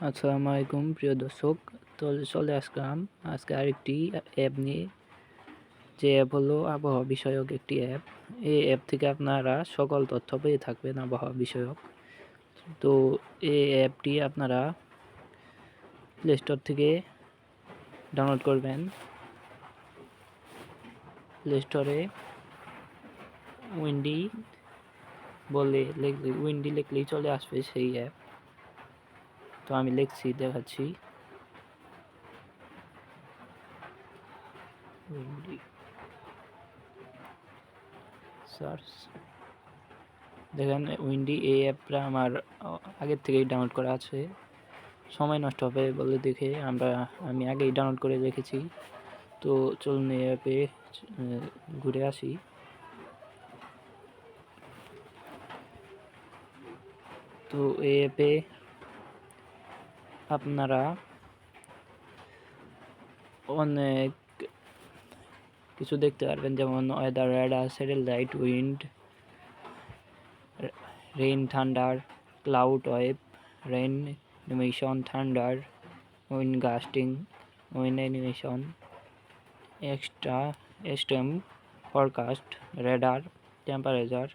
আসসালামু আলাইকুম প্রিয় দর্শক। তো চলে আসলাম আজকে আরেকটি অ্যাপ নিয়ে, যে অ্যাপ হলো আবহাওয়া বিষয়ক একটি অ্যাপ। এই অ্যাপ থেকে আপনারা সকল তথ্য পেয়ে থাকবেন আবহাওয়া বিষয়ক। তো এই অ্যাপটি আপনারা প্লে স্টোর থেকে ডাউনলোড করবেন। প্লে স্টোরে উইন্ডি উইন্ডি লিখলেই চলে আসবে সেই অ্যাপ। তো আমি লিখছি, দেখাচ্ছি। উইন্ডি সার্চ, দেখেন উইন্ডি এই অ্যাপটা আমার আগের থেকেই ডাউনলোড করা আছে। সময় নষ্ট হবে বলে দেখে আমি আগেই ডাউনলোড করে রেখেছি। তো চলুন এই অ্যাপে ঘুরে আসি। তো এই অ্যাপে আপনারা অনেক কিছু দেখতে পারবেন, যেমন weather, radar, satellite, wind, rain, thunder, cloud wave, rain animation, thunder, wind gusting, wind animation, extreme forecast, radar, temperature,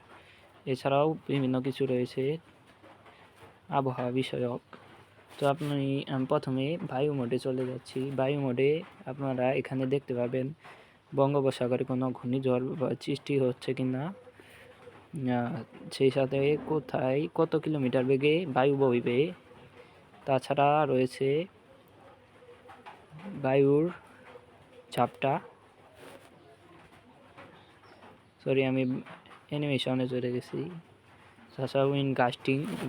এছাড়াও বিভিন্ন কিছু রয়েছে আবহাওয়া বিষয়ক। তো আমি প্রথমে বায়ু মোডে চলে যাচ্ছি। বায়ু মোডে আপনারা এখানে দেখতে পাবেন বঙ্গোপসাগরে কোনো ঘূর্ণিঝড় সৃষ্টি হচ্ছে কিনা, সেই সাথে কোথায় কত কিলোমিটার বেগে বায়ু বইবে। তাছাড়া রয়েছে বায়ুর ঝাপটা, আমি অ্যানিমেশনে চলে গেছি। তাছাড়া উইন্ড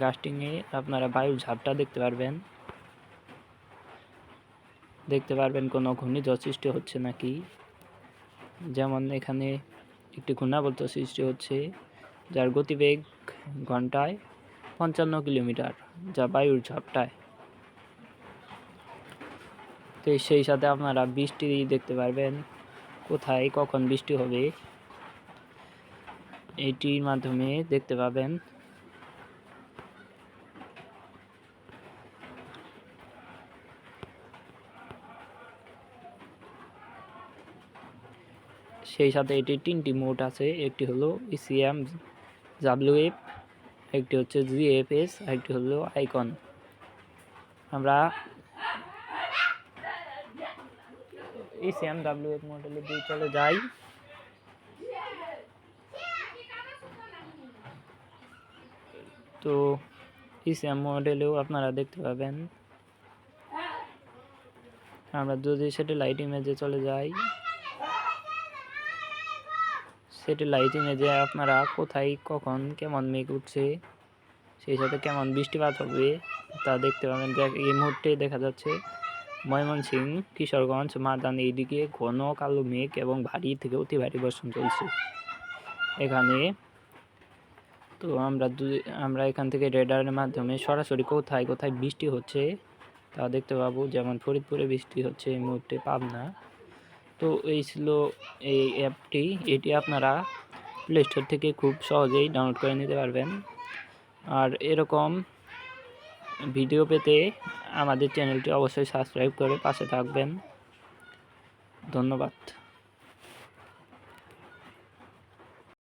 গাস্টিংয়ে আপনারা বায়ুর ঝাপটা দেখতে পারবেন কোনো ঘূর্ণিঝড় সৃষ্টি হচ্ছে নাকি। যেমন এখানে একটি ঘূর্ণাবর্ত সৃষ্টি হচ্ছে, যার গতিবেগ ঘন্টায় 55 কিলোমিটার, যা বায়ুর ঝাপটায়। তো সেই সাথে আপনারা বৃষ্টি দেখতে পারবেন, কোথায় কখন বৃষ্টি হবে এটির মাধ্যমে দেখতে পাবেন। সেই সাথে এটির 3টি মোড আছে, একটি হলো ECM WF, একটি হচ্ছে GFS, একটি হলো আইকন। আমরা ECM WF মডেলে দিয়ে চলে যাই। তো ECM মডেলেও আপনারা দেখতে পাবেন। আমরা যদি স্যাটেলাইট ইমেজে চলে যাই, স্যাটেলাইট ইমেজে আপনারা কোথায় কখন কেমন মেঘ উঠছে, সেই সাথে কেমন বৃষ্টিপাত হবে তা দেখতে পাবেন। এই মুহূর্তে দেখা যাচ্ছে ময়মনসিংহ, কিশোরগঞ্জ, মাদান এইদিকে ঘন কালো মেঘ এবং ভারী থেকে অতি ভারী বর্ষণ চলছে এখানে। তো আমরা এখান থেকে রেডারের মাধ্যমে সরাসরি কোথায় কোথায় বৃষ্টি হচ্ছে তা দেখতে পাবো। যেমন ফরিদপুরে বৃষ্টি হচ্ছে এই মুহূর্তে, পাবনা। তো এই ছিল এই অ্যাপটি। এটি আপনারা প্লে স্টোর থেকে খুব সহজেই ডাউনলোড করে নিতে পারবেন। আর এরকম ভিডিও পেতে আমাদের চ্যানেলটি অবশ্যই সাবস্ক্রাইব করে পাশে থাকবেন। ধন্যবাদ।